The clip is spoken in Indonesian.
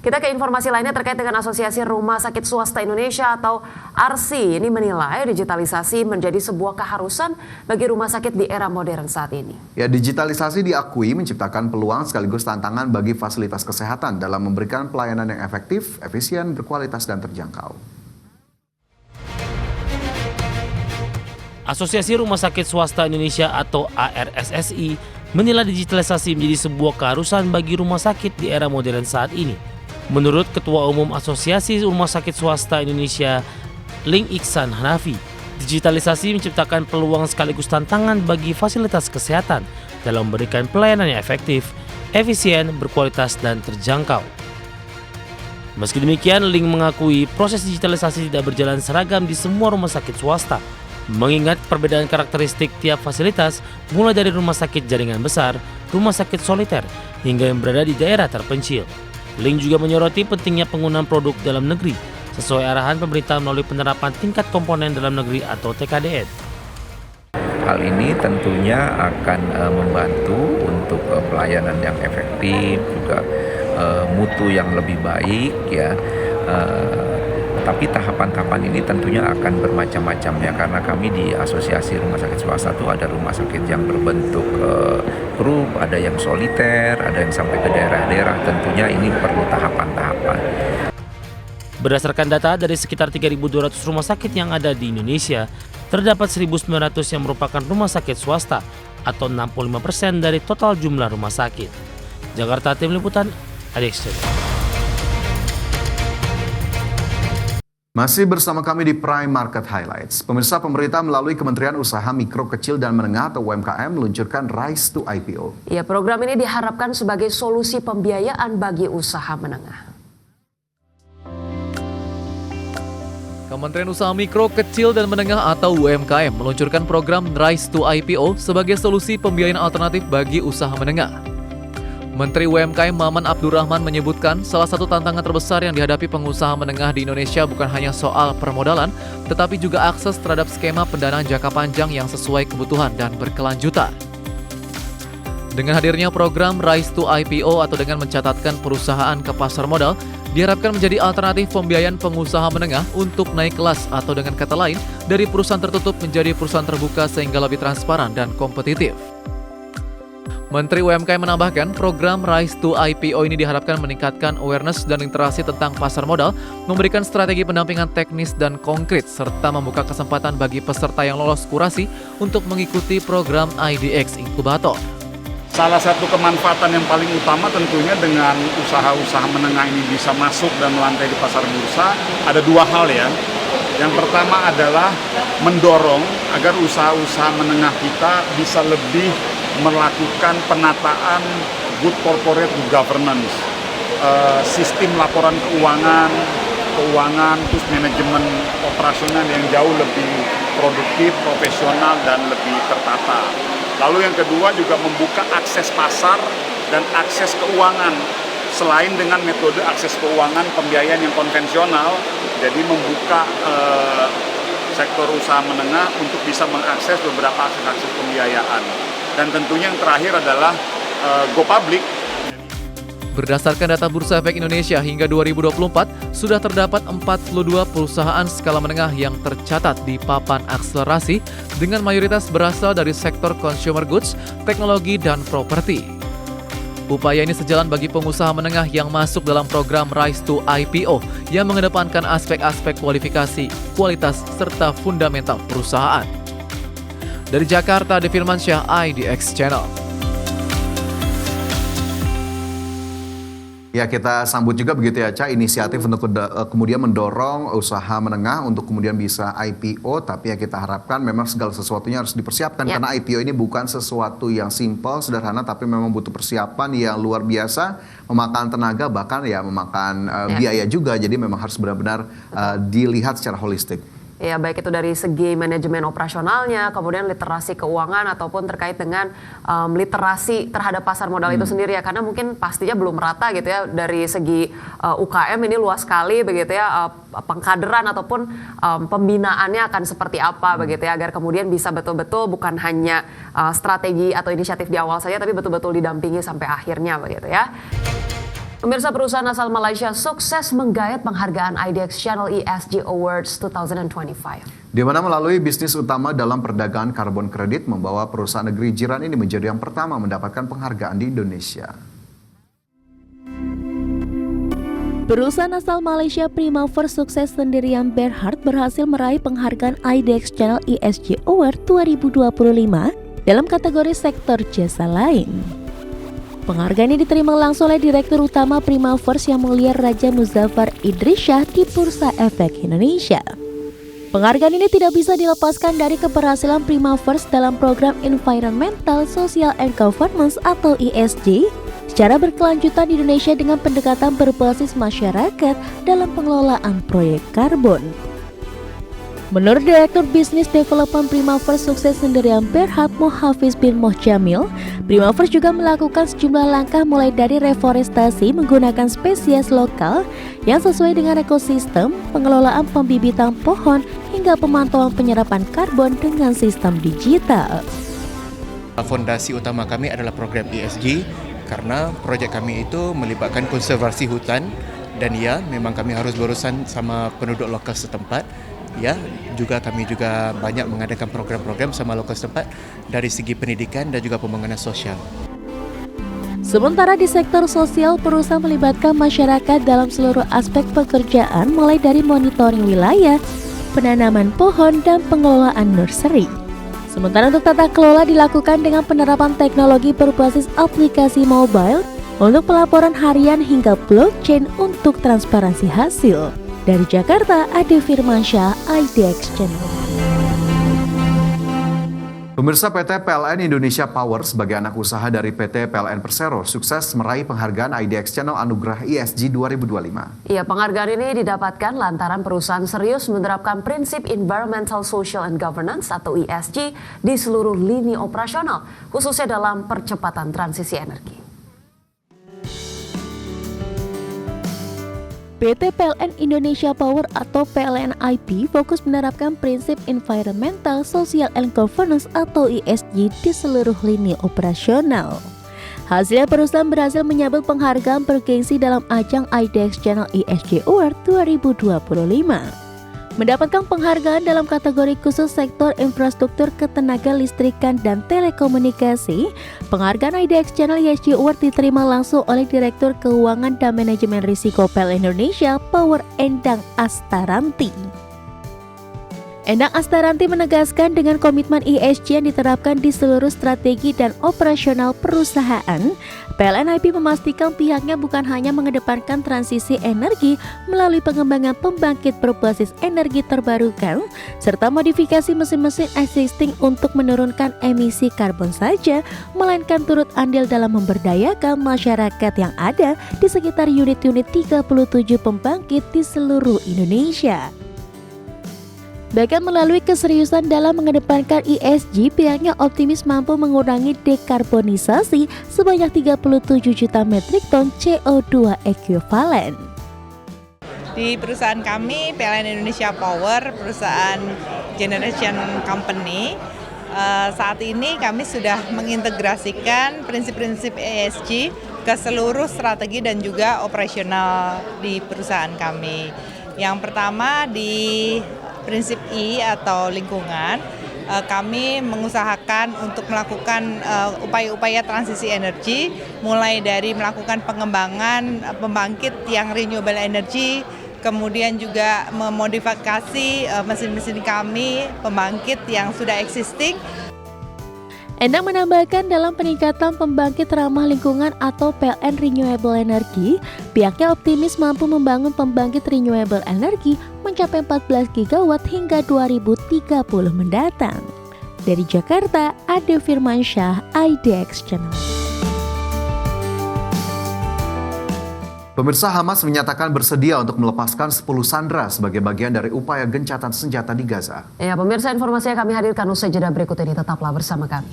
Kita ke informasi lainnya terkait dengan Asosiasi Rumah Sakit Swasta Indonesia atau ARSI. Ini menilai digitalisasi menjadi sebuah keharusan bagi rumah sakit di era modern saat ini. Ya, digitalisasi diakui menciptakan peluang sekaligus tantangan bagi fasilitas kesehatan dalam memberikan pelayanan yang efektif, efisien, berkualitas, dan terjangkau. Asosiasi Rumah Sakit Swasta Indonesia atau ARSSI menilai digitalisasi menjadi sebuah keharusan bagi rumah sakit di era modern saat ini. Menurut Ketua Umum Asosiasi Rumah Sakit Swasta Indonesia, Ling Iksan Hanafi, digitalisasi menciptakan peluang sekaligus tantangan bagi fasilitas kesehatan dalam memberikan pelayanan yang efektif, efisien, berkualitas, dan terjangkau. Meski demikian, Ling mengakui proses digitalisasi tidak berjalan seragam di semua rumah sakit swasta, mengingat perbedaan karakteristik tiap fasilitas mulai dari rumah sakit jaringan besar, rumah sakit soliter, hingga yang berada di daerah terpencil. Ling juga menyoroti pentingnya penggunaan produk dalam negeri sesuai arahan pemerintah melalui penerapan tingkat komponen dalam negeri atau TKDN. Hal ini tentunya akan membantu untuk pelayanan yang efektif, juga mutu yang lebih baik ya. Tapi tahapan-tahapan ini tentunya akan bermacam-macam ya, karena kami di Asosiasi Rumah Sakit Swasta itu ada rumah sakit yang berbentuk grup, ada yang soliter, ada yang sampai ke daerah-daerah. Tentunya ini perlu tahapan-tahapan. Berdasarkan data dari sekitar 3.200 rumah sakit yang ada di Indonesia, terdapat 1.900 yang merupakan rumah sakit swasta atau 65% dari total jumlah rumah sakit. Jakarta, Tim Liputan, ADX Channel. Masih bersama kami di Prime Market Highlights. Pemirsa, pemerintah melalui Kementerian Usaha Mikro, Kecil, dan Menengah atau UMKM meluncurkan Rise to IPO. Ya, program ini diharapkan sebagai solusi pembiayaan bagi usaha menengah. Kementerian Usaha Mikro, Kecil, dan Menengah atau UMKM meluncurkan program Rise to IPO sebagai solusi pembiayaan alternatif bagi usaha menengah. Menteri UMKM Maman Abdurrahman menyebutkan salah satu tantangan terbesar yang dihadapi pengusaha menengah di Indonesia bukan hanya soal permodalan, tetapi juga akses terhadap skema pendanaan jangka panjang yang sesuai kebutuhan dan berkelanjutan. Dengan hadirnya program Rise to IPO atau dengan mencatatkan perusahaan ke pasar modal, diharapkan menjadi alternatif pembiayaan pengusaha menengah untuk naik kelas atau dengan kata lain, dari perusahaan tertutup menjadi perusahaan terbuka sehingga lebih transparan dan kompetitif. Menteri UMKM menambahkan, program Rise to IPO ini diharapkan meningkatkan awareness dan literasi tentang pasar modal, memberikan strategi pendampingan teknis dan konkret, serta membuka kesempatan bagi peserta yang lolos kurasi untuk mengikuti program IDX Inkubator. Salah satu kemanfaatan yang paling utama tentunya dengan usaha-usaha menengah ini bisa masuk dan melantai di pasar bursa, ada dua hal ya. Yang pertama adalah mendorong agar usaha-usaha menengah kita bisa lebih melakukan penataan good corporate governance, sistem laporan keuangan, terus manajemen operasional yang jauh lebih produktif, profesional, dan lebih tertata. Lalu yang kedua juga membuka akses pasar dan akses keuangan, selain dengan metode akses keuangan pembiayaan yang konvensional, jadi membuka sektor usaha menengah untuk bisa mengakses beberapa akses pembiayaan. Dan tentunya yang terakhir adalah go public. Berdasarkan data Bursa Efek Indonesia hingga 2024, sudah terdapat 42 perusahaan skala menengah yang tercatat di papan akselerasi dengan mayoritas berasal dari sektor consumer goods, teknologi, dan properti. Upaya ini sejalan bagi pengusaha menengah yang masuk dalam program Rise to IPO yang mengedepankan aspek-aspek kualifikasi, kualitas, serta fundamental perusahaan. Dari Jakarta, Ade Firmansyah, IDX Channel. Ya, kita sambut juga begitu ya, Ca, inisiatif untuk kemudian mendorong usaha menengah untuk kemudian bisa IPO, tapi ya kita harapkan memang segala sesuatunya harus dipersiapkan ya. Karena IPO ini bukan sesuatu yang simpel, sederhana, tapi memang butuh persiapan yang luar biasa, memakan tenaga, bahkan ya memakan biaya juga, jadi memang harus benar-benar dilihat secara holistik. Ya, baik itu dari segi manajemen operasionalnya, kemudian literasi keuangan ataupun terkait dengan literasi terhadap pasar modal itu sendiri ya, karena mungkin pastinya belum merata gitu ya dari segi UKM ini luas sekali begitu ya, pengkaderan ataupun pembinaannya akan seperti apa begitu ya, agar kemudian bisa betul-betul bukan hanya strategi atau inisiatif di awal saja, tapi betul-betul didampingi sampai akhirnya begitu ya. Pemirsa, perusahaan asal Malaysia sukses menggayat penghargaan IDX Channel ESG Awards 2025. Di mana melalui bisnis utama dalam perdagangan karbon kredit membawa perusahaan negeri jiran ini menjadi yang pertama mendapatkan penghargaan di Indonesia. Perusahaan asal Malaysia Primavera sukses sendirian Berhad berhasil meraih penghargaan IDX Channel ESG Award 2025 dalam kategori sektor jasa lain. Penghargaan ini diterima langsung oleh Direktur Utama Primavera Yang Mulia Raja Muzaffar Idrisyah di Bursa Efek Indonesia. Penghargaan ini tidak bisa dilepaskan dari keberhasilan Primavera dalam program Environmental, Social and Governance atau ESG secara berkelanjutan di Indonesia dengan pendekatan berbasis masyarakat dalam pengelolaan proyek karbon. Menurut Direktur Bisnis Development Primavera sukses sendirian Berhad Mohafiz bin Mohjamil, Primavera juga melakukan sejumlah langkah mulai dari reforestasi menggunakan spesies lokal yang sesuai dengan ekosistem, pengelolaan pembibitan pohon, hingga pemantauan penyerapan karbon dengan sistem digital. Fondasi utama kami adalah program ESG karena proyek kami itu melibatkan konservasi hutan dan ya memang kami harus berurusan sama penduduk lokal setempat. Ya, kami juga banyak mengadakan program-program sama lokal setempat dari segi pendidikan dan juga pembangunan sosial. Sementara di sektor sosial, perusahaan melibatkan masyarakat dalam seluruh aspek pekerjaan mulai dari monitoring wilayah, penanaman pohon, dan pengelolaan nursery. Sementara untuk tata kelola dilakukan dengan penerapan teknologi berbasis aplikasi mobile untuk pelaporan harian hingga blockchain untuk transparansi hasil. Dari Jakarta, Ade Firmansyah, IDX Channel. Pemirsa, PT PLN Indonesia Power sebagai anak usaha dari PT PLN Persero sukses meraih penghargaan IDX Channel Anugerah ESG 2025. Iya, penghargaan ini didapatkan lantaran perusahaan serius menerapkan prinsip Environmental, Social and Governance atau ESG di seluruh lini operasional, khususnya dalam percepatan transisi energi. PT PLN Indonesia Power atau PLN IP fokus menerapkan prinsip Environmental, Social and Governance atau ESG di seluruh lini operasional. Hasilnya perusahaan berhasil menyabet penghargaan bergengsi dalam ajang IDX Channel ESG Award 2025. Mendapatkan penghargaan dalam kategori khusus sektor infrastruktur ketenaga listrikan dan telekomunikasi, penghargaan IDX Channel ESG Award diterima langsung oleh Direktur Keuangan dan Manajemen Risiko PLN Indonesia, Power Endang Astaranti. Endang Astaranti menegaskan dengan komitmen ESG yang diterapkan di seluruh strategi dan operasional perusahaan, PLN IP memastikan pihaknya bukan hanya mengedepankan transisi energi melalui pengembangan pembangkit berbasis energi terbarukan, serta modifikasi mesin-mesin existing untuk menurunkan emisi karbon saja, melainkan turut andil dalam memberdayakan masyarakat yang ada di sekitar unit-unit 37 pembangkit di seluruh Indonesia. Bahkan melalui keseriusan dalam mengedepankan ESG, pihaknya optimis mampu mengurangi dekarbonisasi sebanyak 37 juta metrik ton CO2 ekuivalen. Di perusahaan kami, PLN Indonesia Power, perusahaan generation company, saat ini kami sudah mengintegrasikan prinsip-prinsip ESG ke seluruh strategi dan juga operasional di perusahaan kami. Yang pertama di prinsip I atau lingkungan, kami mengusahakan untuk melakukan upaya-upaya transisi energi, mulai dari melakukan pengembangan pembangkit yang renewable energy, kemudian juga memodifikasi mesin-mesin kami, pembangkit yang sudah existing. Endang menambahkan dalam peningkatan pembangkit ramah lingkungan atau PLN Renewable Energy, pihaknya optimis mampu membangun pembangkit renewable energy mencapai 14 gigawatt hingga 2030 mendatang. Dari Jakarta, Ade Firmansyah, IDX Channel. Pemirsa, Hamas menyatakan bersedia untuk melepaskan 10 sandera sebagai bagian dari upaya gencatan senjata di Gaza. Ya, pemirsa, informasi yang kami hadirkan usai jeda berikut ini, tetaplah bersama kami.